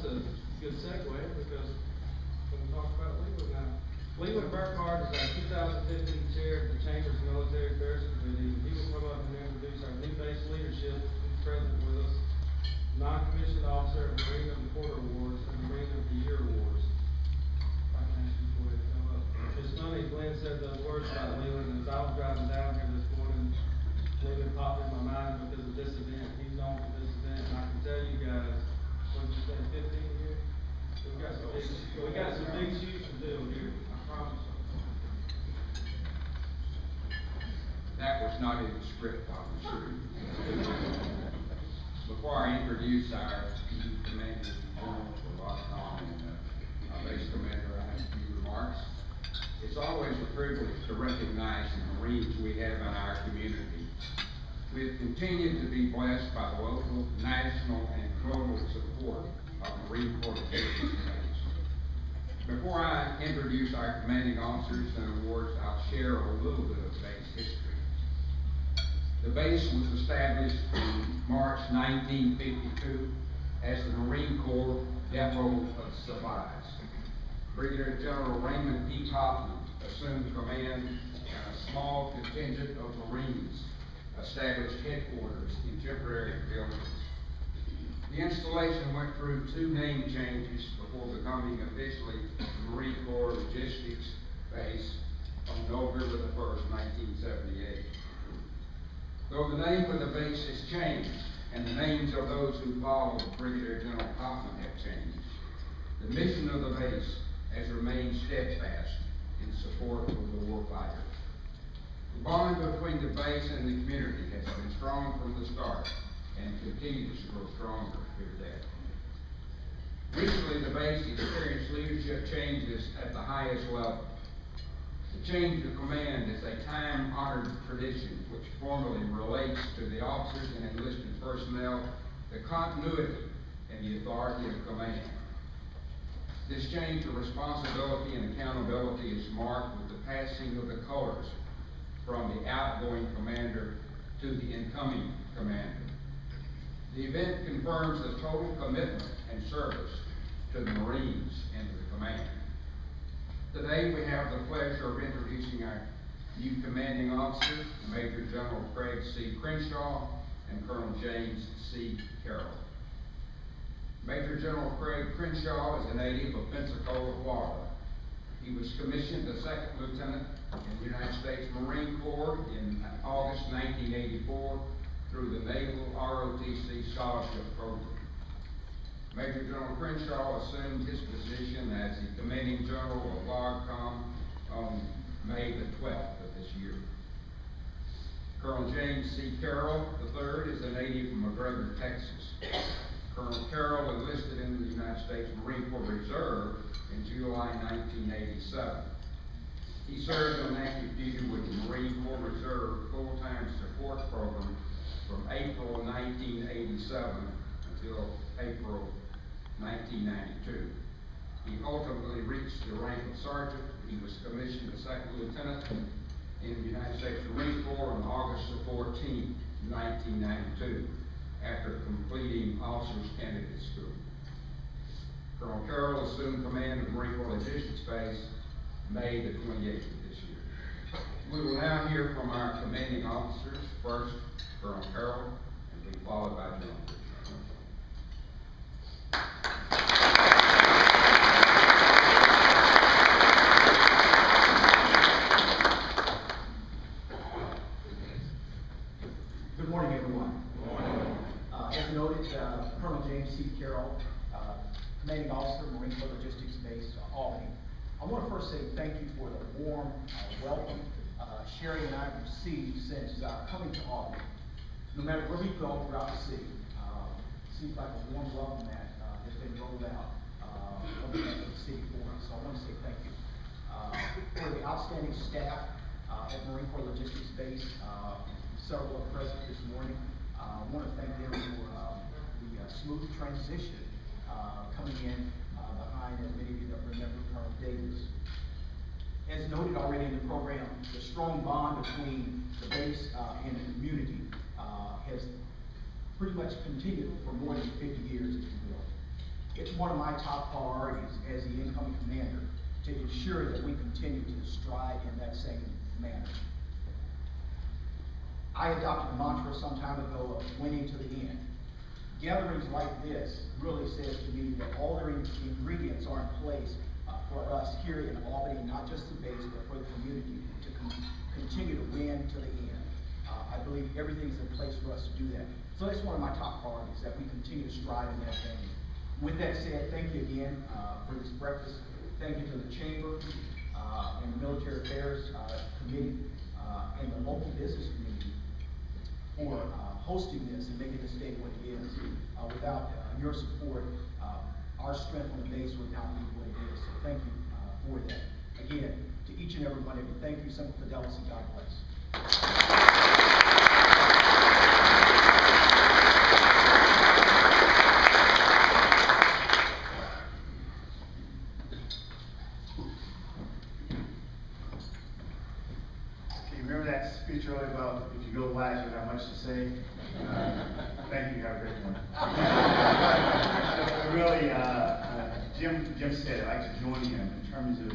that's a good segue because we're going to talk about Leland now. Leland Burkhardt is our 2015 chair of the Chamber's Military Affairs Committee. He will come up and introduce our new base leadership. He's present with us. Non-commissioned officer, Marine of the Quarter Awards, and Marine of the Year Awards. If I can ask you to go ahead and come up. It's funny, Glenn said those words about Leland, and as I was driving down here this morning, Leland popped in my mind because of this event. He's known for this event, and I can tell you guys, what did you say, 15 years? We got some big shoes to do here, I promise you. That was not in the script, I'm sure. Before I introduce our new commander, General for Lockdown, and our base commander, I have a few remarks. It's always a privilege to recognize the Marines we have in our community. We've continued to be blessed by the local, national, and global support of Marine Corps Education Base. Before I introduce our commanding officers and awards, I'll share a little bit of base history. The base was established in March 1952 as the Marine Corps Depot of Supplies. Brigadier General Raymond P. Hoffman assumed command, and a small contingent of Marines established headquarters in temporary buildings. The installation went through 2 name changes before becoming officially the Marine Corps Logistics Base on November the 1st, 1978. Though the name of the base has changed, and the names of those who followed Brigadier General Hoffman have changed, the mission of the base has remained steadfast in support of the warfighter. The bond between the base and the community has been strong from the start and continues to grow stronger today. Recently, the base experienced leadership changes at the highest level. The change of command is a time-honored tradition which formally relates to the officers and enlisted personnel the continuity and the authority of command. This change of responsibility and accountability is marked with the passing of the colors from the outgoing commander to the incoming commander. The event confirms the total commitment and service to the Marines and to the command. Today we have the pleasure of introducing our new commanding officers, Major General Craig C. Crenshaw and Colonel James C. Carroll. Major General Craig Crenshaw is a native of Pensacola, Florida. He was commissioned a 2nd lieutenant in the United States Marine Corps in August 1984 through the Naval ROTC Scholarship Program. Major General Crenshaw assumed his position as the Commanding General of LOGCOM on May the 12th of this year. Colonel James C. Carroll III is a native from McGregor, Texas. Colonel Carroll enlisted in the United States Marine Corps Reserve in July 1987. He served on active duty with the Marine Corps Reserve Full-Time Support Program from April 1987 until April 1992. He ultimately reached the rank of sergeant. He was commissioned a 2nd lieutenant in the United States Marine Corps on August 14, 1992, after completing Officers Candidate School. Colonel Carroll assumed command of Marine Corps Logistics Base May the 28th of this year. We will now hear from our commanding officers. First, Colonel Carroll, and be followed by General. Good morning, everyone. Good morning. As noted, Colonel James C. Carroll, Commanding Officer, Marine Corps Logistics Base, Albany. I want to first say thank you for the warm welcome Sherry and I have received since coming to Albany. No matter where we go throughout the city, it seems like a warm welcome that has been rolled out on the city for us. So I want to say thank you. For the outstanding staff at Marine Corps Logistics Base, several are present this morning. I want to thank them for the smooth transition coming in behind, as many of you that remember, Colonel Davis. As noted already in the program, the strong bond between the base and the community has pretty much continued for more than 50 years, if you will. It's one of my top priorities as the incoming commander to ensure that we continue to strive in that same manner. I adopted a mantra some time ago of winning to the end. Gatherings like this really says to me that all their ingredients are in place for us here in Albany, not just the base, but for the community to continue to win to the end. I believe everything's in place for us to do that. So that's one of my top priorities, that we continue to strive in that vein. With that said, thank you again for this breakfast. Thank you to the Chamber and the Military Affairs Committee and the local business community for hosting this and making this day what it is. Without your support, our strength on the base would not be what it is. So thank you for that. Again, to each and every one of you, thank you, Simple Fidelis, and God bless. Remember that speech earlier about if you go last, you don't have much to say? Thank you, have a great one. Really, Jim said, I'd like to join him in terms of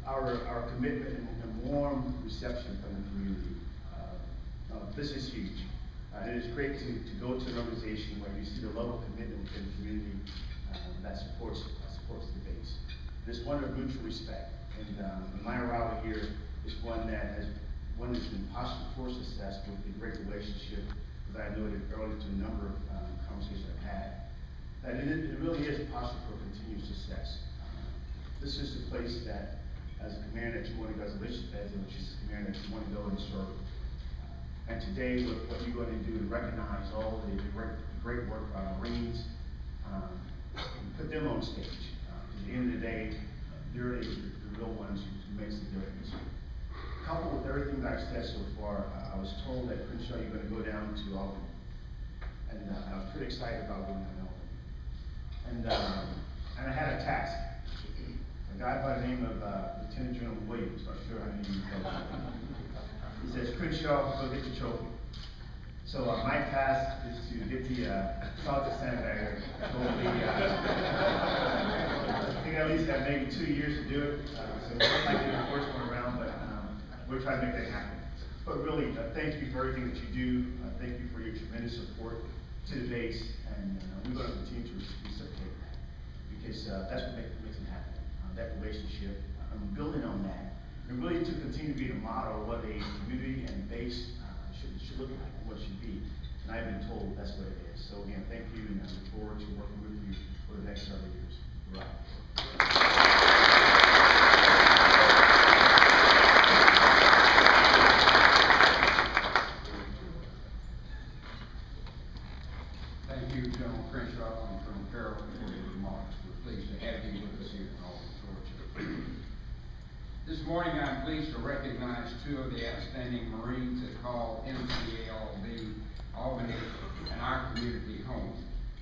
our commitment and warm reception from the community. This is huge. It is great to go to an organization where you see the level of commitment within the community that supports the base. It's one of mutual respect. And my arrival here is one that's been postured for success with a great relationship, as I noted earlier to a number of conversations I've had. That it really is postured for continued success. This is the place that, as a commander, that you want to go, as a commander, that you want to go and serve. And today, what you're going to do is recognize all the great work by our Marines, and put them on stage. At the end of the day, they're the real ones who makes the difference. Coupled with everything that I've said so far, I was told that Crenshaw, you're going to go down to Albany. And I was pretty excited about going down to Albany. And I had a task. A guy by the name of Lieutenant General Williams, not sure how many of you know him. He says, Crenshaw, go get the trophy. So my task is to get the talk to Senator. Hopefully, I think I at least have maybe 2 years to do it. So it might not be the first one around, but we're trying to make that happen. But really, thank you for everything that you do. Thank you for your tremendous support to the base, and we're going to continue to reciprocate that, because that's what makes it happen. That relationship, and building on that, and really to continue to be the model of what a community and base should look like and what it should be. And I've been told that's what it is. So again, thank you, and I look forward to working with you for the next several years. Right. Thank you, General Crenshaw and Colonel Carroll, for your remarks. We're pleased to have you with us here in Albany, Georgia. This morning, I'm pleased to recognize two of the outstanding Marines that call Base-Albany and our community home.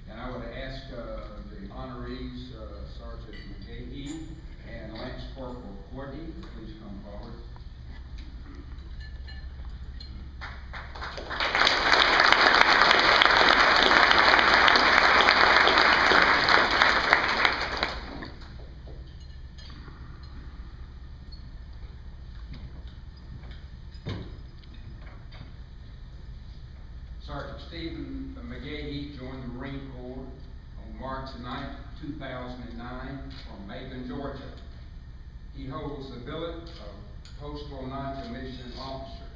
And I would ask the honorees, Sergeant McGahee and Lance Corporal Courtney, please come forward. Sergeant Stephen McGahee joined the Marine Corps on March 9, 2009 from Macon, Georgia. He holds the billet of Postal Non-Commissioned Officer.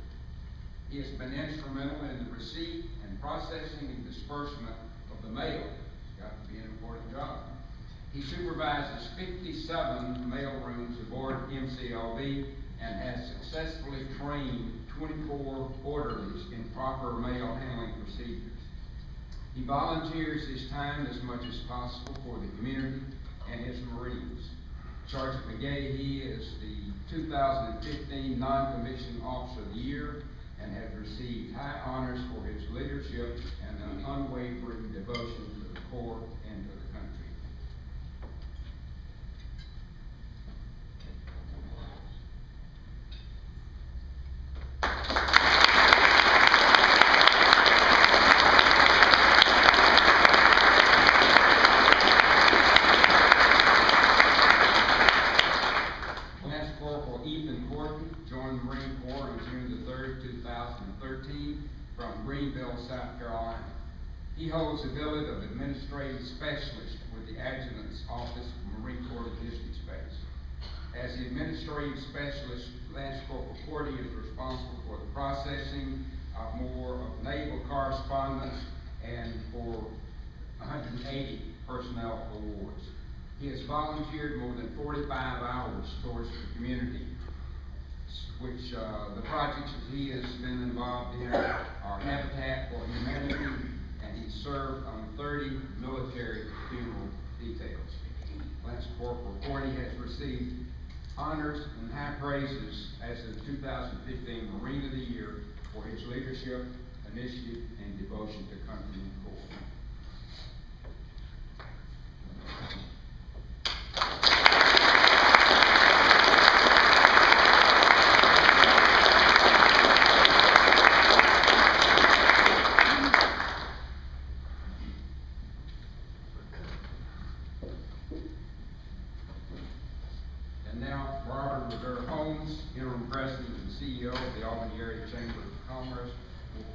He has been instrumental in the receipt and processing and disbursement of the mail. It's got to be an important job. He supervises 57 mail rooms aboard MCLB and has successfully trained 24 orderlies in proper mail handling procedures. He volunteers his time as much as possible for the community and his Marines. Sergeant McGahee is the 2015 Non-Commissioned Officer of the Year and has received high honors for his leadership and an unwavering devotion to the Corps and to the country. administrative specialist with the Adjutant's Office of Marine Corps Logistics Base. As the administrative specialist, Lance Corporal Cordy is responsible for the processing of more of naval correspondence and for 180 personnel awards. He has volunteered more than 45 hours towards the community, which the projects that he has been involved in are Habitat for Humanity, and he served on 30 military funeral details. Lance Corporal Cordy has received honors and high praises as the 2015 Marine of the Year for his leadership, initiative, and devotion to country and corps. And now, Robert Rivera Holmes, Interim President and CEO of the Albany Area Chamber of Commerce, will